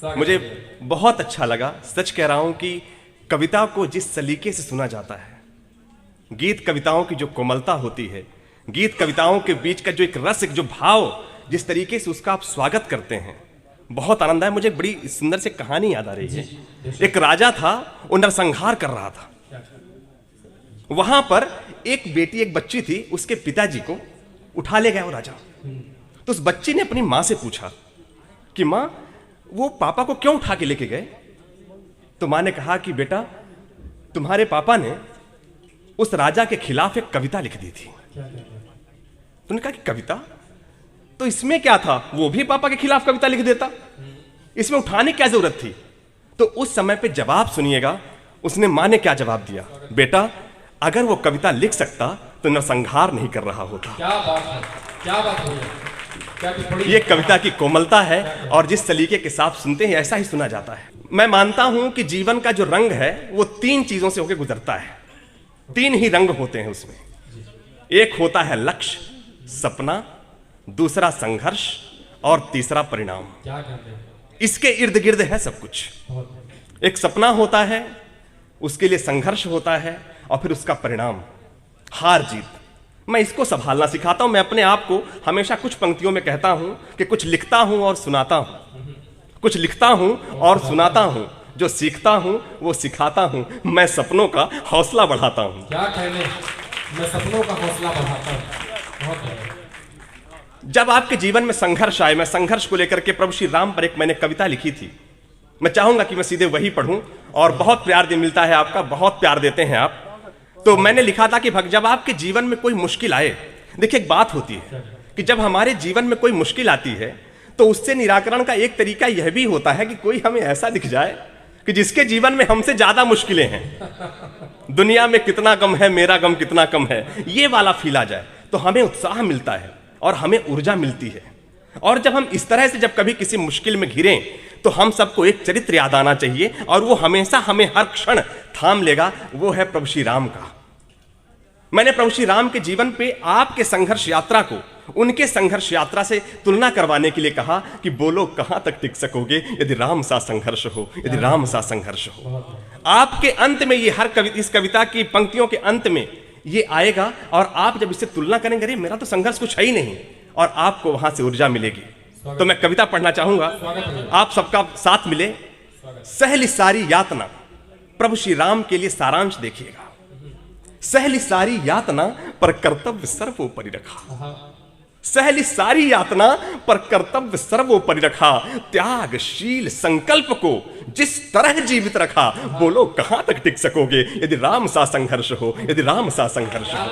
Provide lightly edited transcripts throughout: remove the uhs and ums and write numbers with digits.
मुझे बहुत अच्छा लगा, सच कह रहा हूं कि कविता को जिस सलीके से सुना जाता है, गीत कविताओं की जो कोमलता होती है, गीत कविताओं के बीच का जो एक रस, एक जो भाव, जिस तरीके से उसका आप स्वागत करते हैं, बहुत आनंद आया। मुझे बड़ी सुंदर से कहानी याद आ रही है। एक राजा था, वो नरसंहार कर रहा था। वहां पर एक बेटी, एक बच्ची थी, उसके पिताजी को उठा ले गया वो राजा। तो उस बच्ची ने अपनी मां से पूछा कि मां, वो पापा को क्यों उठा के लेके गए? तो मां ने कहा कि बेटा, तुम्हारे पापा ने उस राजा के खिलाफ एक कविता लिख दी थी। तुमने कहा कि कविता? तो इसमें क्या था, वो भी पापा के खिलाफ कविता लिख देता, इसमें उठाने की क्या जरूरत थी? तो उस समय पे जवाब सुनिएगा, उसने मां ने क्या जवाब दिया, बेटा अगर वो कविता लिख सकता तो नरसंहार नहीं कर रहा होता। क्या बात है, क्या बात है। ये कविता की कोमलता है, और जिस सलीके के साथ सुनते हैं ऐसा ही सुना जाता है। मैं मानता हूं कि जीवन का जो रंग है वो तीन चीजों से होकर गुजरता है। तीन ही रंग होते हैं उसमें। एक होता है लक्ष्य, सपना, दूसरा संघर्ष, और तीसरा परिणाम। क्या कहते हैं? इसके इर्द गिर्द है सब कुछ। एक सपना होता है, उसके लिए संघर्ष होता है, और फिर उसका परिणाम हार जीत। मैं इसको संभालना सिखाता हूं। मैं अपने आप को हमेशा कुछ पंक्तियों में कहता हूं कि कुछ लिखता हूं और सुनाता हूं, कुछ लिखता हूं और सुनाता हूं, जो सीखता हूं वो सिखाता हूं, मैं सपनों का हौसला बढ़ाता हूं। क्या कहने, मैं सपनों का हौसला बढ़ाता हूं। बहुत है। जब आपके जीवन में संघर्ष आए, मैं संघर्ष को लेकर के प्रभु श्री राम पर एक मैंने कविता लिखी थी। मैं चाहूंगा कि मैं सीधे वही पढ़ूं, और बहुत प्यार मिलता है आपका, बहुत प्यार देते हैं आप। तो मैंने लिखा था कि जब आपके जीवन में कोई मुश्किल आए, देखिए एक बात होती है कि जब हमारे जीवन में कोई मुश्किल आती है तो उससे निराकरण का एक तरीका यह भी होता है कि कोई हमें ऐसा दिख जाए कि जिसके जीवन में हमसे ज्यादा मुश्किलें हैं। दुनिया में कितना गम है, मेरा गम कितना कम है, ये वाला फील आ जाए तो हमें उत्साह मिलता है और हमें ऊर्जा मिलती है। और जब हम इस तरह से जब कभी किसी मुश्किल में घिरें तो हम सबको एक चरित्र याद आना चाहिए, और वो हमेशा हमें हर क्षण थाम लेगा, वो है प्रभु श्री राम का। मैंने प्रभु श्री राम के जीवन पे आपके संघर्ष यात्रा को उनके संघर्ष यात्रा से तुलना करवाने के लिए कहा कि बोलो कहां तक टिक सकोगे यदि राम सा संघर्ष हो, यदि राम सा संघर्ष हो। आपके अंत में ये इस कविता की पंक्तियों के अंत में ये आएगा, और आप जब इससे तुलना करेंगे, अरे मेरा तो संघर्ष कुछ है ही नहीं, और आपको वहां से ऊर्जा मिलेगी। तो मैं कविता पढ़ना चाहूंगा, आप सबका साथ मिले। सहली सारी यातना, प्रभु श्री राम के लिए सारांश देखिएगा। सहली सारी यातना पर कर्तव्य सर्वोपरि रखा, सहली सारी यातना पर कर्तव्य सर्वोपरि रखा, त्यागशील संकल्प को जिस तरह जीवित रखा, बोलो कहां तक टिक सकोगे यदि राम सा संघर्ष हो, यदि राम सा संघर्ष हो।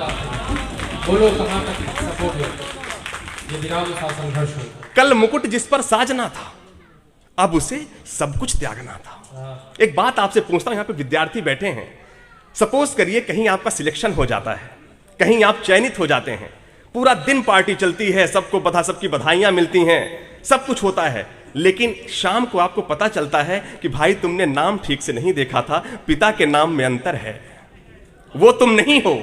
बोलो कहां तक टिक सकोगे यदि राम सा संघर्ष हो। कल मुकुट जिस पर साजना था, अब उसे सब कुछ त्यागना था। एक बात आपसे पूछता हूं, यहां पे विद्यार्थी बैठे हैं, सपोज करिए कहीं आपका सिलेक्शन हो जाता है, कहीं आप चयनित हो जाते हैं, पूरा दिन पार्टी चलती है, सबकी बधाइयां मिलती हैं, सब कुछ होता है, लेकिन शाम को आपको पता चलता है कि भाई तुमने नाम ठीक से नहीं देखा था, पिता के नाम में अंतर है, वो तुम नहीं हो।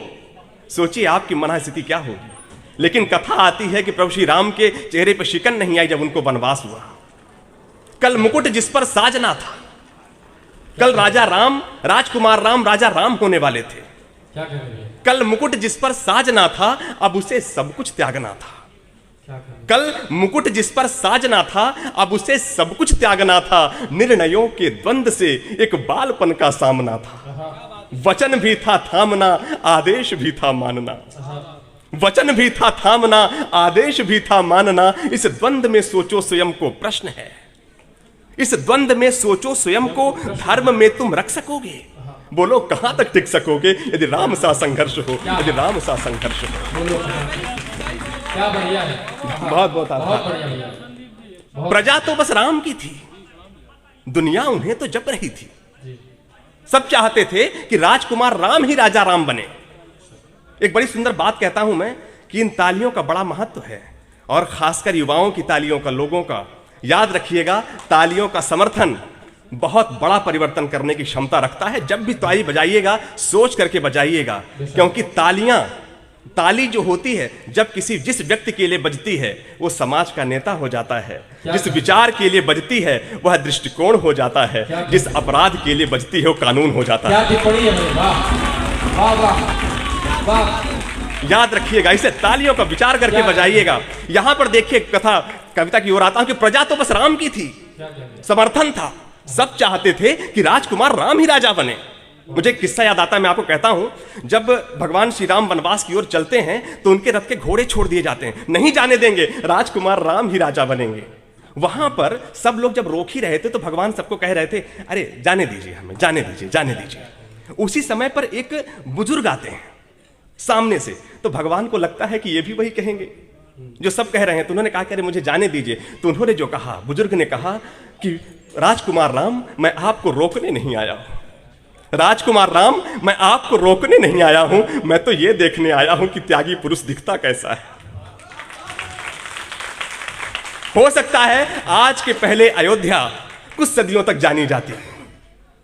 सोचिए आपकी मनःस्थिति क्या होगी। लेकिन कथा आती है कि प्रभु श्री राम के चेहरे पर शिकन नहीं आई जब उनको वनवास हुआ। कल मुकुट जिस पर साजना था, कल राजकुमार राम राजा राम होने वाले थे। क्या कह रहे हैं? कल मुकुट जिस पर साजना था, अब उसे सब कुछ त्यागना था। क्या कह रहे हैं? कल मुकुट जिस पर साजना था, अब उसे सब कुछ त्यागना था। निर्णयों के द्वंद से एक बालपन का सामना था, वचन भी था थामना, आदेश भी था मानना, वचन भी था थामना, आदेश भी था मानना। इस द्वंद में सोचो स्वयं को, प्रश्न है, इस द्वंद में सोचो स्वयं को, धर्म में तुम रख सकोगे, बोलो कहां तक टिक सकोगे यदि राम सा संघर्ष हो, यदि राम सा संघर्ष हो। बोलो क्या बढ़िया है। बहुत बहुत आभार। बढ़िया। प्रजा तो बस राम की थी, दुनिया उन्हें तो जप रही थी। सब चाहते थे कि राजकुमार राम ही राजा राम बने। एक बड़ी सुंदर बात कहता हूं मैं कि इन तालियों का बड़ा महत्व है, और खासकर युवाओं की तालियों का, लोगों का। याद रखिएगा, तालियों का समर्थन बहुत बड़ा परिवर्तन करने की क्षमता रखता है। जब भी ताली बजाइएगा सोच करके बजाइएगा, क्योंकि तालियां ताली जो होती है जब किसी जिस व्यक्ति के लिए बजती है वो समाज का नेता हो जाता है, जिस विचार के लिए बजती है वह दृष्टिकोण हो जाता है, जिस अपराध के लिए बजती है वो कानून हो जाता है। क्या टिप्पणी है, वाह वाह वाह वाह। याद रखिएगा, इसे तालियों का विचार करके बजाइएगा। यहां पर देखिए कविता की ओर आता हूं कि प्रजा तो बस राम की थी, समर्थन था, सब चाहते थे कि राजकुमार राम ही राजा बने। मुझे एक किस्सा याद आता है, मैं आपको कहता हूं। जब भगवान श्री राम वनवास की ओर चलते हैं तो उनके रथ के घोड़े छोड़ दिए जाते हैं, नहीं जाने देंगे, राजकुमार राम ही राजा बनेंगे। वहां पर सब लोग जब रोक ही रहे थे तो भगवान सबको कह रहे थे, अरे जाने दीजिए, हमें जाने दीजिए, जाने दीजिए। उसी समय पर एक बुजुर्ग आते हैं सामने से, तो भगवान को लगता है कि ये भी वही कहेंगे जो सब कह रहे हैं, तो उन्होंने कहा कि अरे मुझे जाने दीजिए। तो उन्होंने जो कहा, बुजुर्ग ने कहा कि राजकुमार राम, मैं आपको रोकने नहीं आया हूं, राजकुमार राम, मैं आपको रोकने नहीं आया हूं, मैं तो ये देखने आया हूं कि त्यागी पुरुष दिखता कैसा है। हो सकता है आज के पहले अयोध्या कुछ सदियों तक जानी जाती,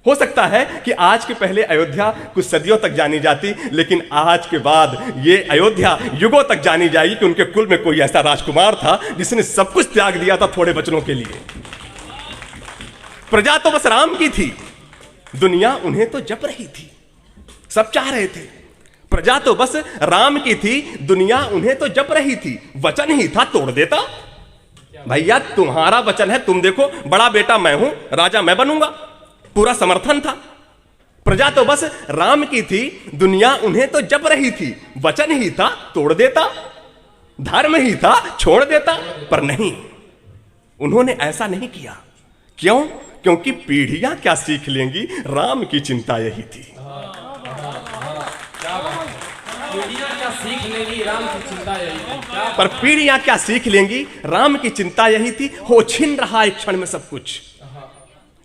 हो सकता है कि आज के पहले अयोध्या कुछ सदियों तक जानी जाती, लेकिन आज के बाद ये अयोध्या युगों तक जानी जाएगी कि उनके कुल में कोई ऐसा राजकुमार था जिसने सब कुछ त्याग दिया था थोड़े बचनों के लिए। प्रजा तो बस राम की थी, दुनिया उन्हें तो जप रही थी, सब चाह रहे थे। प्रजा तो बस राम की थी, दुनिया उन्हें तो जप रही थी, वचन ही था तोड़ देता। भैया तुम्हारा वचन है, तुम देखो, बड़ा बेटा मैं हूं, राजा मैं बनूंगा, पूरा समर्थन था। प्रजा तो बस राम की थी, दुनिया उन्हें तो जप रही थी, वचन ही था तोड़ देता, धर्म ही था छोड़ देता। पर नहीं, उन्होंने ऐसा नहीं किया। क्यों? क्योंकि पीढ़ियां क्या सीख लेंगी, राम की चिंता यही थी। पीढ़ियां क्या सीख लेंगी, राम की चिंता यही थी। पर पीढ़ियां क्या सीख लेंगी, राम की चिंता यही थी। हो छिन रहा एक क्षण में सब कुछ,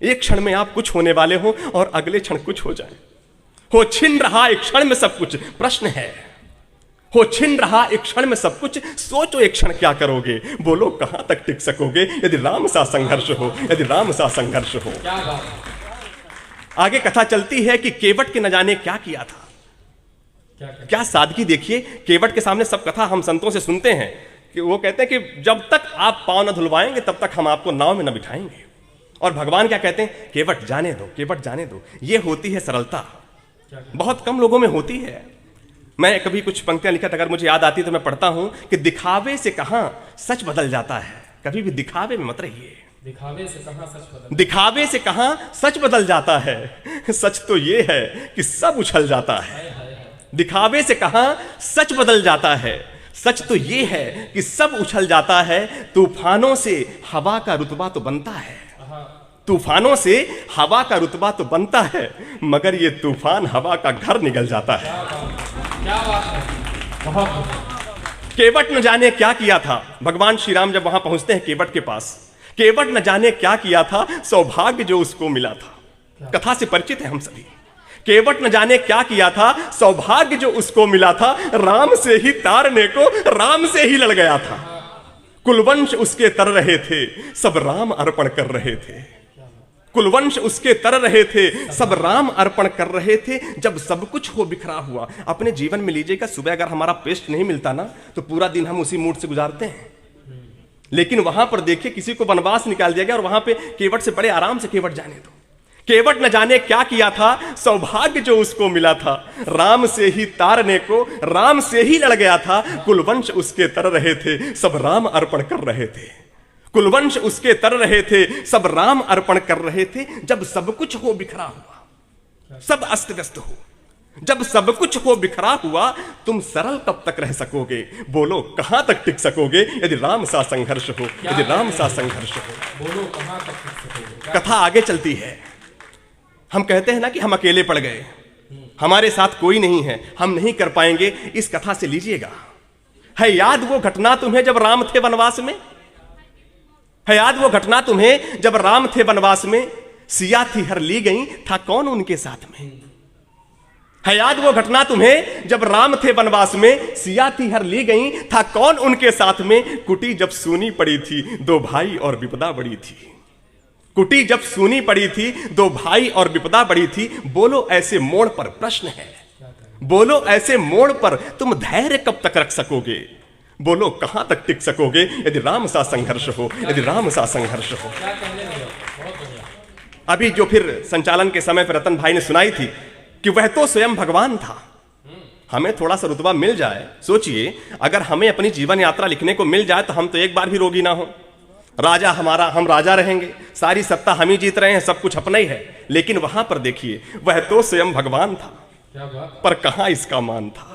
एक क्षण में आप कुछ होने वाले हो और अगले क्षण कुछ हो जाए। हो छिन रहा एक क्षण में सब कुछ, प्रश्न है, हो छिन रहा एक क्षण में सब कुछ, सोचो एक क्षण क्या करोगे, बोलो कहां तक टिक सकोगे यदि राम सा संघर्ष हो, यदि राम सा संघर्ष हो। क्या बात है। आगे कथा चलती है कि केवट के न जाने क्या किया था। क्या सादगी देखिए, केवट के सामने सब कथा हम संतों से सुनते हैं कि वो कहते हैं कि जब तक आप पांव न धुलवाएंगे तब तक हम आपको नाव में न बिठाएंगे। और भगवान क्या कहते हैं, केवट जाने दो, केवट जाने दो। ये होती है सरलता, बहुत कम लोगों में होती है। मैं कभी कुछ पंक्तियां लिखा, अगर मुझे याद आती तो मैं पढ़ता हूं कि दिखावे से कहां सच बदल जाता है, कभी भी दिखावे में मत रहिए। दिखावे से कहां सच बदल, दिखावे से कहां सच बदल जाता है, सच तो ये है कि सब उछल जाता है। दिखावे से कहां सच बदल जाता है, सच तो ये है कि सब उछल जाता है। तूफानों से हवा का रुतबा तो बनता है, तूफानों से हवा का रुतबा तो बनता है, मगर ये तूफान हवा का घर निगल जाता है। क्या बात है, बहुत। केवट न जाने क्या किया था। भगवान श्री राम जब वहां पहुंचते हैं केवट के पास, केवट न जाने क्या किया था, सौभाग्य जो उसको मिला था। कथा से परिचित है हम सभी। केवट न जाने क्या किया था, सौभाग्य जो उसको मिला था, राम से ही तारने को राम से ही लड़ गया था। कुलवंश उसके तर रहे थे, सब राम अर्पण कर रहे थे। कुलवंश उसके तर रहे थे, सब राम अर्पण कर रहे थे। जब सब कुछ हो बिखरा हुआ, अपने जीवन में लीजिएगा, सुबह अगर हमारा पेस्ट नहीं मिलता ना तो पूरा दिन हम उसी मूड से गुजारते हैं। लेकिन वहां पर देखिए, किसी को वनवास निकाल दिया गया और वहां पे केवट से बड़े आराम से केवट जाने दो। केवट न जाने क्या किया था, सौभाग्य जो उसको मिला था, राम से ही तारने को राम से ही लड़ गया था। कुलवंश उसके तर रहे थे, सब राम अर्पण कर रहे थे। कुलवंश उसके तर रहे थे, सब राम अर्पण कर रहे थे। जब सब कुछ हो बिखरा हुआ, सब अस्त व्यस्त हो, जब सब कुछ हो बिखरा हुआ, तुम सरल कब तक रह सकोगे, बोलो कहां तक टिक सकोगे यदि राम सा संघर्ष हो, यदि राम सा संघर्ष हो। बोलो कहां तक टिक सकोगे। कथा आगे चलती है। हम कहते हैं ना कि हम अकेले पड़ गए, हमारे साथ कोई नहीं है, हम नहीं कर पाएंगे। इस कथा से लीजिएगा, है याद वो घटना तुम्हें जब राम थे वनवास में, है याद वो घटना तुम्हें जब राम थे वनवास में, सिया थी हर ली गई, था कौन उनके साथ में। है याद वो घटना तुम्हें जब राम थे वनवास में, सिया थी हर ली गई, था कौन उनके साथ में। कुटी जब सूनी पड़ी थी, दो भाई और विपदा बड़ी थी। कुटी जब सूनी पड़ी थी, दो भाई और विपदा बड़ी थी। बोलो ऐसे मोड़ पर प्रश्न है, बोलो ऐसे मोड़ पर तुम धैर्य कब तक रख सकोगे? बोलो कहां तक टिक सकोगे यदि राम सा संघर्ष हो, यदि राम सा संघर्ष हो। क्या कहने लगे हो? बहुत बढ़िया। अभी जो फिर संचालन के समय पर रतन भाई ने सुनाई थी कि वह तो स्वयं भगवान था। हमें थोड़ा सा रुतबा मिल जाए, सोचिए अगर हमें अपनी जीवन यात्रा लिखने को मिल जाए तो हम तो एक बार भी रोगी ना हो। राजा हमारा, हम राजा रहेंगे, सारी सत्ता हम ही जीत रहे हैं, सब कुछ अपना ही है। लेकिन वहां पर देखिए वह तो स्वयं भगवान था, क्या बात। पर कहां इसका मान था।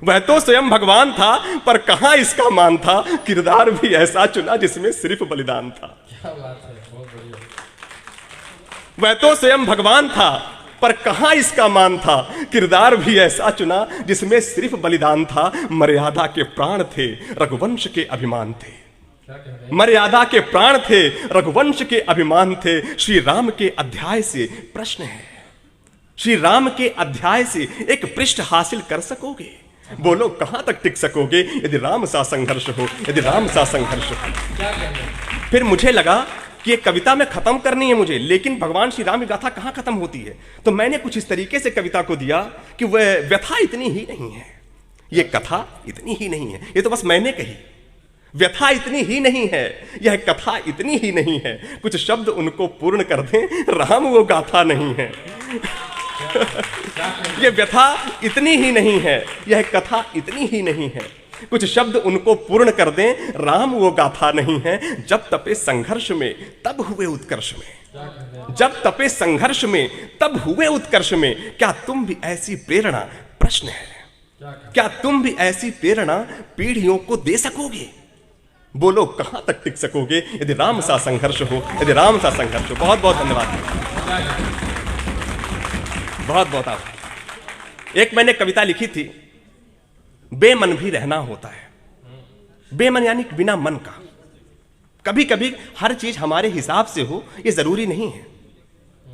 वह तो स्वयं भगवान था पर कहां इसका मान था। किरदार भी ऐसा चुना जिसमें सिर्फ बलिदान था। क्या बात है, बहुत बढ़िया। वह तो स्वयं भगवान था पर कहां इसका मान था। किरदार भी ऐसा चुना जिसमें सिर्फ बलिदान था। मर्यादा के प्राण थे, रघुवंश के अभिमान थे। क्या कह रहे हैं? मर्यादा के प्राण थे, रघुवंश के अभिमान थे। श्री राम के अध्याय से प्रश्न है, श्री राम के अध्याय से एक पृष्ठ हासिल कर सकोगे? बोलो कहां तक टिक सकोगे यदि राम सा संघर्ष हो, यदि राम सा संघर्ष हो। क्या कह रहे हैं? फिर मुझे लगा कि ये कविता में खत्म करनी है मुझे, लेकिन भगवान श्री राम की गाथा कहां खत्म होती है। तो मैंने कुछ इस तरीके से कविता को दिया कि वह व्यथा इतनी ही नहीं है, ये कथा इतनी ही नहीं है, ये तो बस मैंने कही। व्यथा इतनी ही नहीं है, यह कथा इतनी ही नहीं है, कुछ शब्द उनको पूर्ण कर दें, राम वो गाथा नहीं है। यह व्यथा इतनी ही नहीं है, यह कथा इतनी ही नहीं है, कुछ शब्द उनको पूर्ण कर दें, राम वो गाथा नहीं है। जब तपे संघर्ष में तब हुए उत्कर्ष में, क्या कह रहे हैं? जब तपे संघर्ष में तब हुए उत्कर्ष में। क्या तुम भी ऐसी प्रेरणा, प्रश्न है, क्या कह- क्या तुम भी ऐसी प्रेरणा पीढ़ियों को दे सकोगे? बोलो कहां तक टिक सकोगे यदि राम सा संघर्ष हो, यदि राम सा संघर्ष हो। बहुत बहुत धन्यवाद, क्या कह रहे हैं? बहुत बहुत आभार। एक मैंने कविता लिखी थी, बेमन भी रहना होता है। बेमन यानी कि बिना मन का। कभी कभी हर चीज हमारे हिसाब से हो ये जरूरी नहीं है।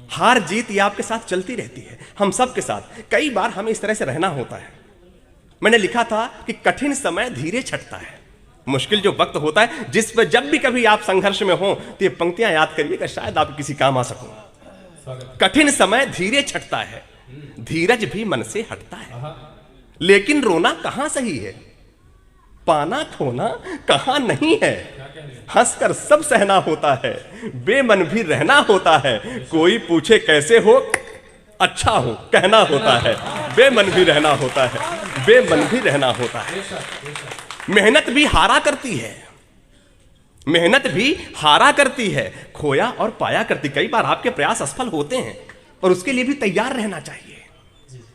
हार जीत ये आपके साथ चलती रहती है, हम सब के साथ। कई बार हमें इस तरह से रहना होता है। मैंने लिखा था कि कठिन समय धीरे छटता है। मुश्किल जो वक्त होता है, जिस पर जब भी कभी आप संघर्ष में हो तो ये पंक्तियां याद करिएगा, शायद आप किसी काम आ सको। स्वागत। कठिन समय धीरे छटता है, धीरज भी मन से हटता है। आहा, लेकिन रोना कहां सही है, पाना खोना कहां नहीं है। क्या कह रहे हैं? हंसकर सब सहना होता है, बेमन भी रहना होता है। कोई पूछे कैसे हो, अच्छा हो कहना होता है। बेमन भी रहना होता है, बेमन भी रहना होता है। बेशक, बेशक। मेहनत भी हारा करती है, मेहनत भी हारा करती है, खोया और पाया करती। कई बार आपके प्रयास असफल होते हैं और उसके लिए भी तैयार रहना चाहिए।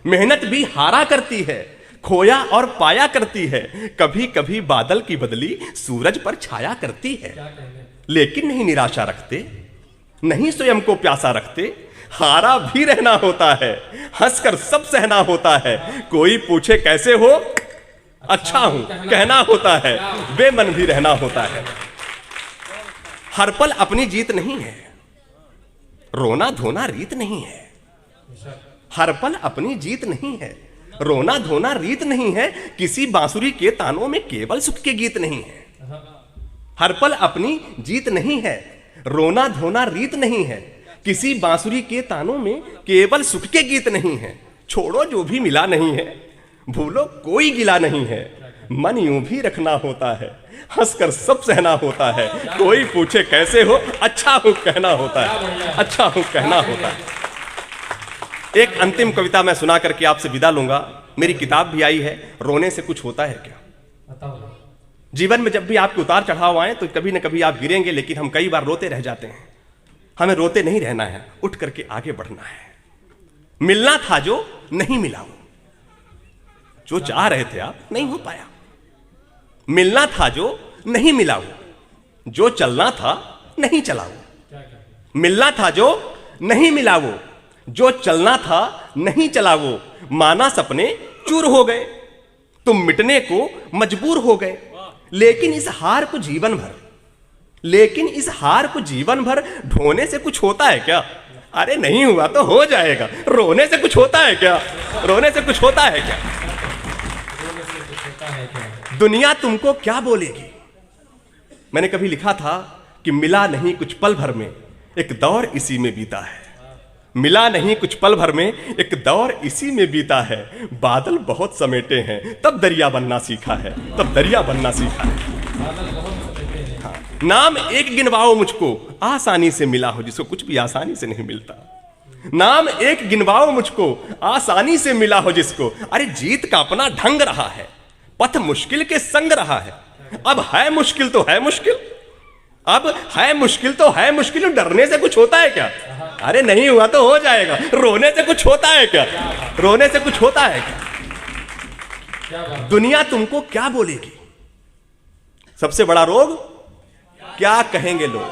मेहनत भी हारा करती है, खोया और पाया करती है। कभी कभी बादल की बदली सूरज पर छाया करती है। क्या कह रहे हैं? लेकिन नहीं निराशा रखते, नहीं स्वयं को प्यासा रखते। हारा भी रहना होता है, हंसकर सब सहना होता है। कोई पूछे कैसे हो, अच्छा हूं कहना होता है। बेमन भी रहना होता है। हर पल अपनी जीत नहीं है, रोना धोना रीत नहीं है। बेशक। हर पल अपनी जीत नहीं है, रोना धोना रीत नहीं है। किसी बांसुरी के तानों में केवल सुख के गीत नहीं है। आहा, हर पल अपनी जीत नहीं है, रोना धोना रीत नहीं है। किसी बांसुरी के तानों में केवल सुख के गीत नहीं है। छोड़ो जो भी मिला नहीं है, भूलो कोई गिला नहीं है। मन यूं भी रखना होता है, हंसकर सब सहना होता है। कोई पूछे कैसे हो, अच्छा हूं कहना होता है, अच्छा हूं कहना होता है। एक अंतिम कविता मैं सुना करके आपसे विदा लूंगा। मेरी किताब भी आई है, रोने से कुछ होता है क्या। बताओ। जीवन में जब भी आपके उतार चढ़ाव आए तो कभी न कभी आप गिरेंगे, लेकिन हम कई बार रोते रह जाते हैं। हमें रोते नहीं रहना है, उठ करके आगे बढ़ना है। मिलना था जो नहीं मिला, वो जो चाह रहे थे आप नहीं हो पाया। मिलना था जो नहीं मिला, वो जो चलना था नहीं चला। वो क्या कह रहे हैं? मिलना था जो नहीं मिला, वो जो चलना था नहीं चला। वो माना सपने चूर हो गए, तुम मिटने को मजबूर हो गए। लेकिन इस हार को जीवन भर, लेकिन इस हार को जीवन भर ढोने से कुछ होता है क्या। अरे नहीं हुआ तो हो जाएगा। रोने से कुछ होता है क्या, रोने से कुछ होता है क्या। रोने से कुछ होता है क्या? दुनिया तुमको क्या बोलेगी। मैंने कभी लिखा था कि मिला नहीं कुछ पल भर में, एक दौर इसी में बीता है। मिला नहीं कुछ पल भर में, एक दौर इसी में बीता है, बादल बहुत समेटे हैं तब दरिया बनना सीखा है, तब दरिया बनना सीखा है। हाँ। नाम एक गिनवाओ मुझको आसानी से मिला हो, जिसको कुछ भी आसानी से नहीं मिलता। नाम एक गिनवाओ मुझको आसानी से मिला हो जिसको, अरे जीत का अपना ढंग रहा है, पथ मुश्किल के संग रहा है। अब है मुश्किल तो है मुश्किल, अब है मुश्किल तो है मुश्किल, डरने से कुछ होता है क्या? अरे नहीं हुआ तो हो जाएगा। रोने से कुछ होता है क्या? रोने से कुछ होता है क्या? दुनिया तुमको क्या बोलेगी? सबसे बड़ा रोग क्या कहेंगे लोग?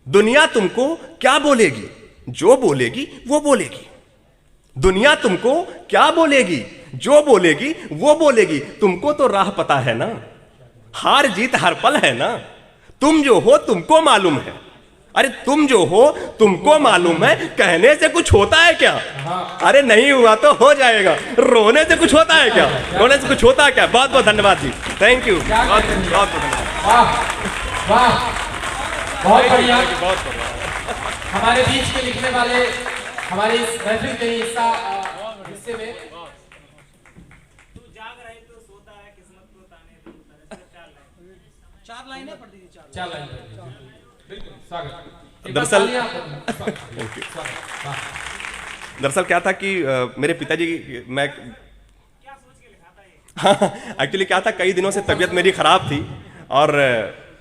दुनिया तुमको क्या बोलेगी? जो बोलेगी वो बोलेगी। दुनिया तुमको क्या बोलेगी? जो बोलेगी वो बोलेगी। तुमको तो राह पता है ना, हार जीत हर पल है ना। तुम जो हो तुमको मालूम है, अरे तुम जो हो तुमको मालूम है। कहने से कुछ होता है क्या? अरे नहीं हुआ तो हो जाएगा। रोने से कुछ होता है क्या? रोने से कुछ होता है क्या? बहुत बहुत धन्यवाद जी, थैंक यू। बहुत बहुत वाह वाह, बहुत बढ़िया। हमारे बीच के लिखने वाले हमारे इस महफिल के हिस्से में चार लाइनें पढ़ दीजिए, चार लाइन बिल्कुल स्वागत। दरअसल दरअसल क्या था कि मेरे पिताजी, मैं एक्चुअली क्या था, कई दिनों से तबीयत मेरी खराब थी और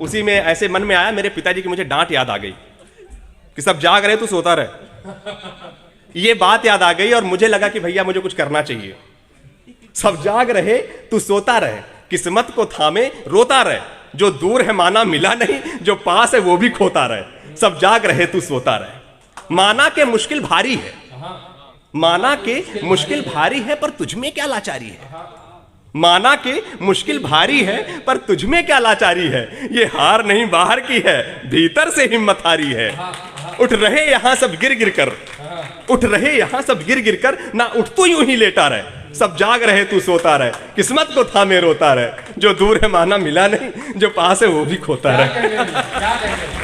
उसी में ऐसे मन में आया, मेरे पिताजी की मुझे डांट याद आ गई कि सब जाग रहे तू सोता रहे। ये बात याद आ गई और मुझे लगा कि भैया मुझे कुछ करना चाहिए। सब जाग रहे तू सोता रहे, किस्मत को थामे रोता रहे, जो दूर है माना मिला नहीं, जो पास है वो भी खोता रहे। सब जाग रहे तू सोता रहे। माना के मुश्किल भारी है, माना के मुश्किल भारी है, पर तुझमें क्या लाचारी है। माना के मुश्किल भारी है, पर तुझमें क्या लाचारी है। ये हार नहीं बाहर की है, भीतर से हिम्मत हारी है। उठ रहे यहां सब गिर गिर कर, उठ रहे यहां सब गिर गिर कर, ना उठ तो यूं ही लेटा रहे। सब जाग रहे तू सोता रहे, किस्मत को थामे रोता रहे, जो दूर है माना मिला नहीं, जो पास है वो भी खोता रहे। क्या कहेंगे?